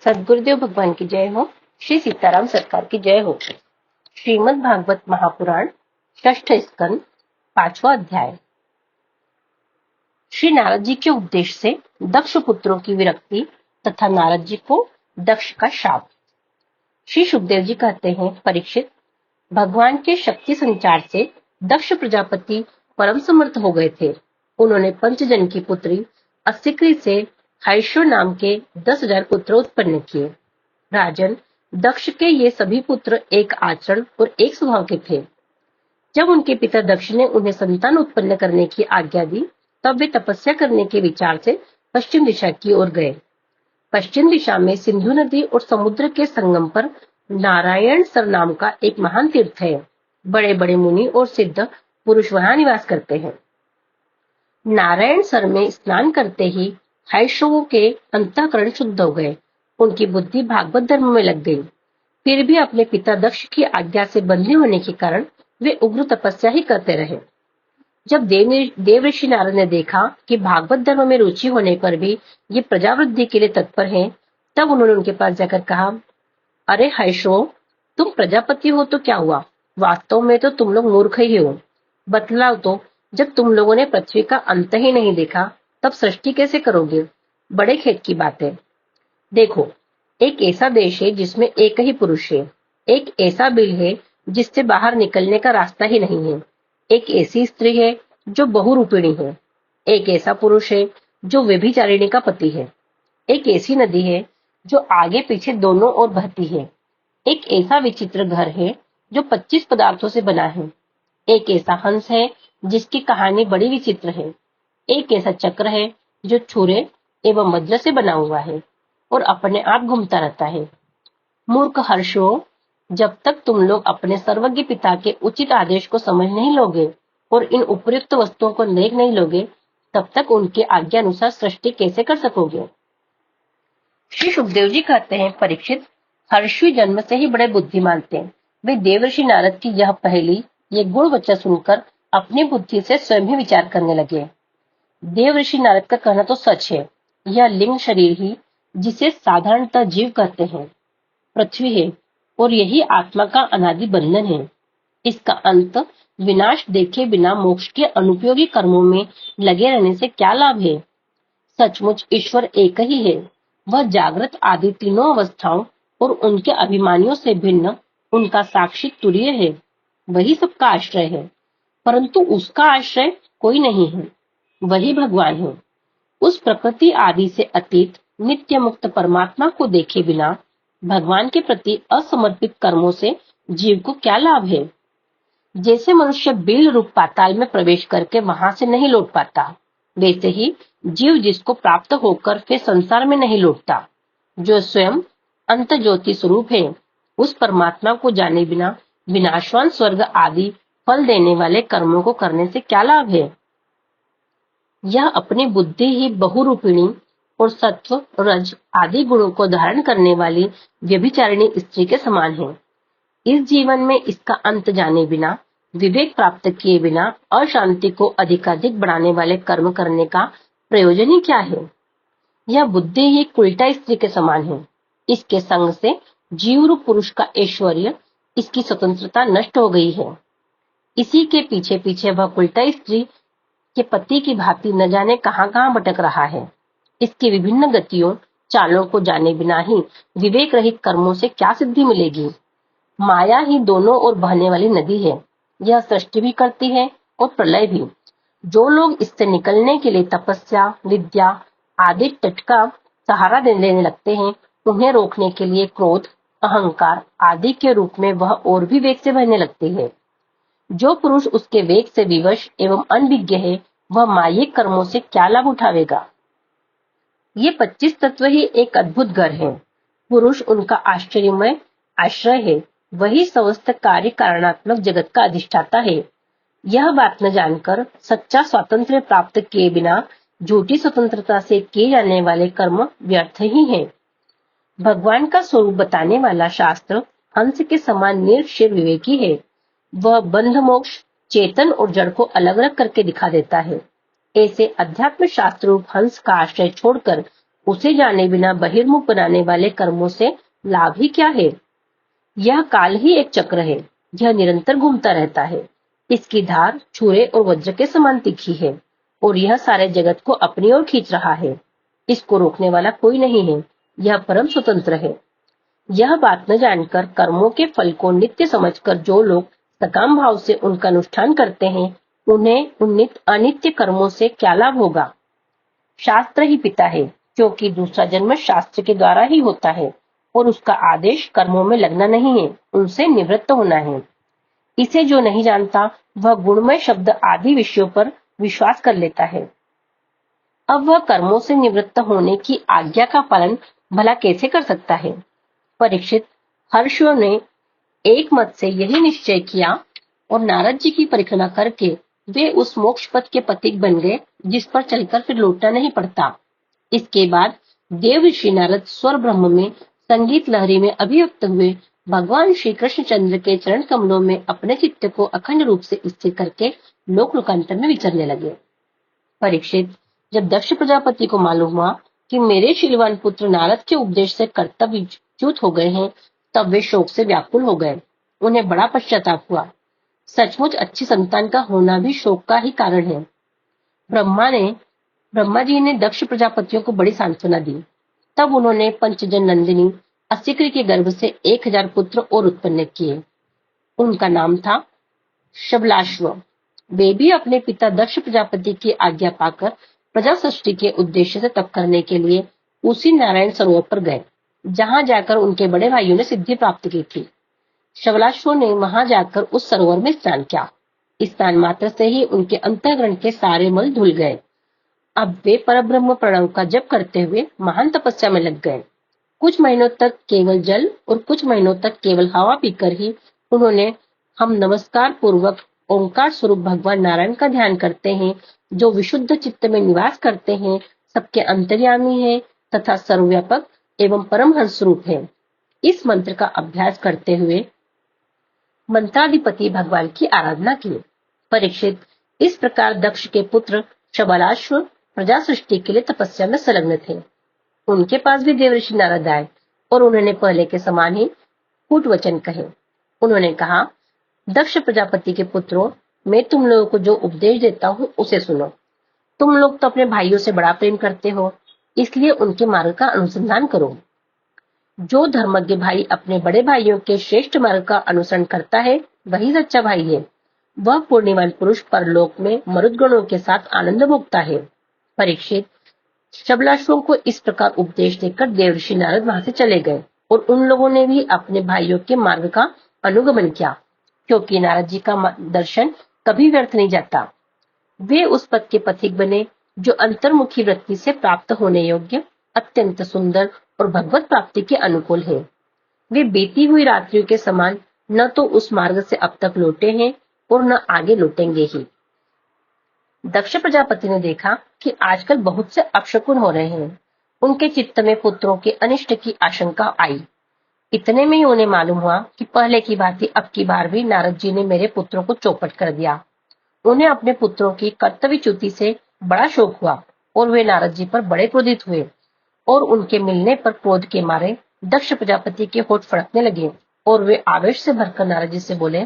सद्गुरुदेव भगवान की जय हो। श्री सीताराम सरकार की जय हो। श्रीमद् भागवत महापुराण षष्ठ स्कंद 5वां अध्याय। श्री नारद जी के उपदेश से दक्ष पुत्रों की विरक्ति तथा नारद जी को दक्ष का शाप। श्री सुखदेव जी कहते हैं, परीक्षित, भगवान के शक्ति संचार से दक्ष प्रजापति परम समर्थ हो गए थे। उन्होंने पंचजन की पुत्री अस्सिक्री से हर्षो नाम के 10,000 पुत्र उत्पन्न किए। राजन, दक्ष के ये सभी पुत्र एक आचरण और एक स्वभाव के थे। जब उनके पिता दक्ष ने उन्हें संतान उत्पन्न करने की आज्ञा दी, तब वे तपस्या करने के विचार से पश्चिम दिशा की ओर गए। पश्चिम दिशा में सिंधु नदी और समुद्र के संगम पर नारायण सर नाम का एक महान तीर्थ है। बड़े बड़े मुनि और सिद्ध पुरुष वहां निवास करते हैं। नारायण सर में स्नान करते ही हर्षों के अंतःकरण शुद्ध हो गए। उनकी बुद्धि भागवत धर्म में लग गई। फिर भी अपने पिता दक्ष की आज्ञा से बंधे होने के कारण वे उग्र तपस्या ही करते रहे। जब देव ऋषि नारद ने देखा कि भागवत धर्म में रुचि होने पर भी ये प्रजावृद्धि के लिए तत्पर हैं, तब उन्होंने उनके पास जाकर कहा, अरे हर्षो, तुम प्रजापति हो तो क्या हुआ? वास्तव में तो तुम लोग मूर्ख ही हो। बतलाओ तो, जब तुम लोगों ने पृथ्वी का अंत ही नहीं देखा, तब सृष्टि कैसे करोगे? बड़े खेद की बात है। देखो, एक ऐसा देश है जिसमें एक ही पुरुष है। एक ऐसा बिल है जिससे बाहर निकलने का रास्ता ही नहीं है। एक ऐसी स्त्री है जो बहुरूपिणी है। एक ऐसा पुरुष है जो व्यभिचारिणी का पति है। एक ऐसी नदी है जो आगे पीछे दोनों ओर बहती है। एक ऐसा विचित्र घर है जो 25 पदार्थों से बना है। एक ऐसा हंस है जिसकी कहानी बड़ी विचित्र है। एक ऐसा चक्र है जो छुरे एवं वज्र से बना हुआ है और अपने आप घूमता रहता है। मूर्ख हर्षो, जब तक तुम लोग अपने सर्वज्ञ पिता के उचित आदेश को समझ नहीं लोगे और इन उपयुक्त वस्तुओं को देख नहीं लोगे, तब तक उनके आज्ञा अनुसार सृष्टि कैसे कर सकोगे? श्री सुखदेव जी कहते हैं, परीक्षित, हर्षी जन्म से ही बड़े बुद्धिमान थे। वे देवर्षि नारद की यह पहली ये गुण वचन सुनकर अपनी बुद्धि से स्वयं ही विचार करने लगे। देवर्षि नारद का कहना तो सच है। यह लिंग शरीर ही, जिसे साधारणतः जीव कहते हैं, पृथ्वी है और यही आत्मा का अनादि बंधन है। इसका अंत विनाश देखे बिना मोक्ष के अनुपयोगी कर्मों में लगे रहने से क्या लाभ है? सचमुच ईश्वर एक ही है। वह जागृत आदि तीनों अवस्थाओं और उनके अभिमानियों से भिन्न उनका साक्षी तुरीय है। वही सबका आश्रय है, परंतु उसका आश्रय कोई नहीं है। वही भगवान है। उस प्रकृति आदि से अतीत नित्य मुक्त परमात्मा को देखे बिना भगवान के प्रति असमर्पित कर्मों से जीव को क्या लाभ है? जैसे मनुष्य बिल रूप पाताल में प्रवेश करके वहां से नहीं लौट पाता, वैसे ही जीव जिसको प्राप्त होकर फिर संसार में नहीं लौटता, जो स्वयं अंत ज्योति स्वरूप है, उस परमात्मा को जाने बिना विनाशवान स्वर्ग आदि फल देने वाले कर्मों को करने से क्या लाभ है? यह अपनी बुद्धि ही बहुरूपिणी और सत्व रज आदि गुणों को धारण करने वाली व्यभिचारिणी स्त्री के समान है। इस जीवन में इसका अंत जाने बिना, विवेक प्राप्त किए बिना अशांति को अधिकाधिक बढ़ाने वाले कर्म करने का प्रयोजन ही क्या है? यह बुद्धि ही उल्टा स्त्री के समान है। इसके संग से जीव रूप पुरुष का ऐश्वर्य, इसकी स्वतंत्रता नष्ट हो गई है। इसी के पीछे पीछे वह उल्टा स्त्री के पति की भांति न जाने कहां कहां भटक रहा है। इसकी विभिन्न गतियों चालों को जाने बिना ही विवेक रहित कर्मों से क्या सिद्धि मिलेगी? माया ही दोनों ओर बहने वाली नदी है। यह सृष्टि भी करती है और प्रलय भी। जो लोग इससे निकलने के लिए तपस्या, विद्या आदि टटका सहारा लेने लगते हैं, उन्हें रोकने के लिए क्रोध, अहंकार आदि के रूप में वह और भी वेग से बहने लगती है। जो पुरुष उसके वेग से विवश एवं अनभिज्ञ है, वह मायिक कर्मों से क्या लाभ उठावेगा? ये 25 तत्व ही एक अद्भुत घर है। पुरुष उनका आश्चर्यमय आश्रय है। वही समस्त कार्य कारणात्मक जगत का अधिष्ठाता है। यह बात न जानकर सच्चा स्वातंत्र्य प्राप्त किए बिना झूठी स्वतंत्रता से किए जाने वाले कर्म व्यर्थ ही हैं। भगवान का स्वरूप बताने वाला शास्त्र हंस के समान निर्क्षीर विवेकी है। वह बंध मोक्ष, चेतन और जड़ को अलग अलग करके दिखा देता है। ऐसे अध्यात्म शास्त्र रूप हंस का आश्रय छोड़कर उसे जाने बिना बहिर्मुख बनाने वाले कर्मों से लाभ ही क्या है? यह काल ही एक चक्र है, यह निरंतर घूमता रहता है। इसकी धार छुरे और वज्र के समान तीखी है और यह सारे जगत को अपनी ओर खींच रहा है। इसको रोकने वाला कोई नहीं है, यह परम स्वतंत्र है। यह बात न जानकर कर्मों के फल को नित्य समझकर जो लोग सकाम भाव से उनका अनुष्ठान करते हैं, उन्हें उन अनित्य कर्मों से क्या लाभ होगा? शास्त्र ही पिता है, क्योंकि दूसरा जन्म शास्त्र के द्वारा ही होता है और उसका आदेश कर्मों में लगना नहीं है, उनसे निवृत्त होना है। इसे जो नहीं जानता वह गुणमय शब्द आदि विषयों पर विश्वास कर लेता है। अब वह कर्मों से निवृत्त होने की आज्ञा का पालन भला कैसे कर सकता है? परीक्षित, हर्षियों ने एक मत से यही निश्चय किया और नारद जी की परिक्रमा करके वे उस मोक्ष पथ के पथिक बन गए जिस पर चलकर फिर लौटना नहीं पड़ता। इसके बाद देव ऋषि नारद स्वर ब्रह्म में संगीत लहरी में अभिव्यक्त हुए भगवान श्री कृष्ण चंद्र के चरण कमलों में अपने चित्त को अखंड रूप से स्थिर करके लोक लोकांतर में विचरने लगे। परीक्षित, जब दक्ष प्रजापति को मालूम हुआ कि मेरे शीलवान पुत्र नारद के उपदेश से कर्तव्यच्युत हो गए हैं, तब वे शोक से व्याकुल हो गए। उन्हें बड़ा पश्चाताप हुआ। सचमुच अच्छी संतान का होना भी शोक का ही कारण है। ब्रह्मा जी ने दक्ष प्रजापतियों को बड़ी सांत्वना दी। तब उन्होंने पंचजन नंदिनी असिक्री के गर्भ से 1000 पुत्र और उत्पन्न किए। उनका नाम था शबलाश्व। वे भी अपने पिता दक्ष प्रजापति की आज्ञा पाकर प्रजा सृष्टि के उद्देश्य से तप करने के लिए उसी नारायण सरोवर पर गए, जहां जाकर उनके बड़े भाइयों ने सिद्धि प्राप्त की थी। शबलाश्व ने वहां जाकर उस सरोवर में स्नान किया। स्नान मात्र से ही उनके अंतःकरण के सारे मल धुल गए। अब वे परब्रह्म प्रणव का जप करते हुए महान तपस्या में लग गए। कुछ महीनों तक केवल जल और कुछ महीनों तक केवल हवा पीकर ही उन्होंने हम नमस्कार पूर्वक ओंकार स्वरूप भगवान नारायण का ध्यान करते हैं, जो विशुद्ध चित्त में निवास करते हैं, सबके अंतर्यामी है तथा सर्वव्यापक एवं परमहंस स्वरूप है। इस मंत्र का अभ्यास करते हुए मंत्राधिपति भगवान की आराधना की। परीक्षित, इस प्रकार दक्ष के पुत्र शबलाश्व प्रजा सृष्टि के लिए तपस्या में संलग्न थे। उनके पास भी देवऋषि नारद आए और उन्होंने पहले के समान ही कूट वचन कहे। उन्होंने कहा, दक्ष प्रजापति के पुत्रों, मैं तुम लोगों को जो उपदेश देता हूँ उसे सुनो। तुम लोग तो अपने भाइयों से बड़ा प्रेम करते हो, इसलिए उनके मार्ग का अनुसंधान करो। जो धर्मज्ञ भाई अपने बड़े भाइयों के श्रेष्ठ मार्ग का अनुसरण करता है, वही सच्चा भाई है। वह पुण्यवान पुरुष परलोक में मरुदगणों के साथ आनंद भोगता है। परीक्षित, शबलाश्वों को इस प्रकार उपदेश देकर देवऋषि नारद वहां से चले गए और उन लोगों ने भी अपने भाइयों के मार्ग का अनुगमन किया, क्योंकि नारद जी का दर्शन कभी व्यर्थ नहीं जाता। वे उस पथ के पथिक बने जो अंतर्मुखी वृत्ति से प्राप्त होने योग्य, अत्यंत सुंदर और भगवत प्राप्ति के अनुकूल है। वे बीती हुई रात्रियों के समान न तो उस मार्ग से अब तक लौटे हैं और न आगे लौटेंगे ही। दक्ष प्रजापति ने देखा कि आजकल बहुत से अपशकुन हो रहे हैं। उनके चित्त में पुत्रों के अनिष्ट की आशंका आई। इतने में ही उन्हें मालूम हुआ कि पहले की भांति अब की बार भी नारद जी ने मेरे पुत्रों को चौपट कर दिया। उन्हें अपने पुत्रों की कर्तव्यच्युति से बड़ा शोक हुआ और वे नारद जी पर बड़े क्रोधित हुए और उनके मिलने पर क्रोध के मारे दक्ष प्रजापति के होठ फड़कने लगे और वे आवेश से भरकर नारद जी से बोले।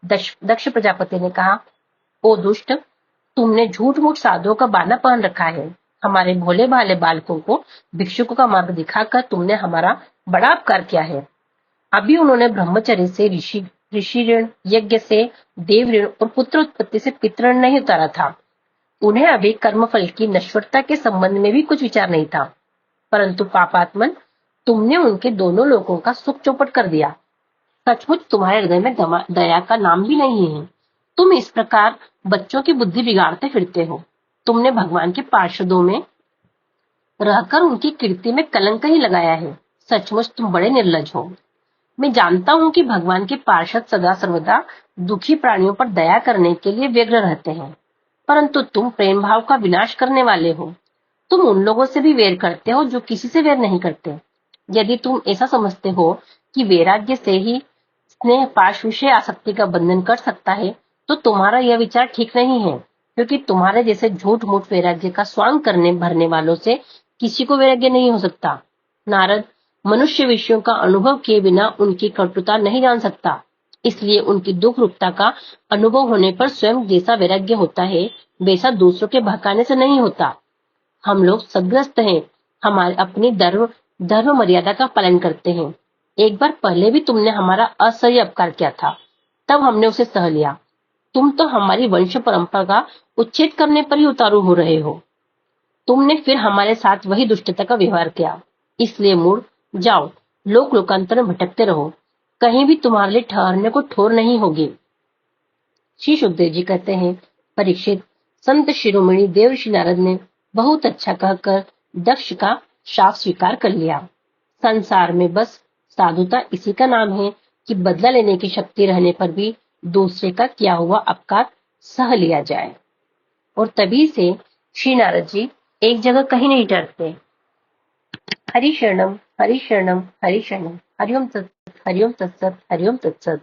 दक्ष प्रजापति ने कहा, ओ दुष्ट, तुमने झूठ मूठ साधुओं का बाना पहन रखा है। हमारे भोले भाले बालकों को भिक्षुकों का मार्ग दिखाकर तुमने हमारा बड़ा अपकार किया है। अभी उन्होंने ब्रह्मचर्य से ऋषि ऋण, यज्ञ से देव ऋण और पुत्र उत्पत्ति से पितृ ऋण नहीं उतारा था। उन्हें अभी कर्मफल की नश्वरता के संबंध में भी कुछ विचार नहीं था, परंतु पापात्मन, तुमने उनके दोनों लोगों का सुख चौपट कर दिया। सचमुच तुम्हारे हृदय में दया का नाम भी नहीं है। तुम इस प्रकार बच्चों की बुद्धि बिगाड़ते फिरते हो। तुमने भगवान के पार्षदों में रहकर उनकी कीर्ति में कलंक ही लगाया है। सचमुच तुम बड़े निर्लज हो। मैं जानता हूँ कि भगवान के पार्षद सदा सर्वदा दुखी प्राणियों पर दया करने के लिए व्यग्र रहते हैं, परंतु तुम प्रेम भाव का विनाश करने वाले हो। तुम उन लोगों से भी वैर करते हो जो किसी से वैर नहीं करते। यदि तुम ऐसा समझते हो कि वैराग्य से ही स्नेह पाश विषय आसक्ति का बंधन कर सकता है, तो तुम्हारा यह विचार ठीक नहीं है, क्योंकि तुम्हारे जैसे झूठ मूठ वैराग्य का स्वांग करने भरने वालों से किसी को वैराग्य नहीं हो सकता। नारद मनुष्य विषयों का अनुभव किए बिना उनकी कटुता नहीं जान सकता, इसलिए उनकी दुख रूपता का अनुभव होने पर स्वयं जैसा वैराग्य होता है वैसा दूसरों के भड़काने से नहीं होता। हम लोग सदग्रस्त हैं, हमारे अपनी धर्म मर्यादा का पालन करते हैं। एक बार पहले भी तुमने हमारा असह्य अपकार किया था, तब हमने उसे सह लिया। तुम तो हमारी वंश परंपरा का उच्छेद करने पर ही उतारू हो रहे हो। तुमने फिर हमारे साथ वही दुष्टता का व्यवहार किया, इसलिए मुड़ जाओ, लोकांतर में भटकते रहो, कहीं भी तुम्हारे लिए ठहरने को ठोर नहीं होगी। श्री सुखदेव जी कहते हैं, परीक्षित, संत शिरोमणि देवर्षि नारद ने बहुत अच्छा कहकर दक्ष का शाप स्वीकार कर लिया। संसार में बस साधुता इसी का नाम है कि बदला लेने की शक्ति रहने पर भी दूसरे का किया हुआ अपकार सह लिया जाए। और तभी से श्री नारद जी एक जगह कहीं नहीं डरते। हरि शरणम हरि शरणम हरि शरणम, हरिओम तत्सत हरिओम तत्सत हरिओम तत्सत।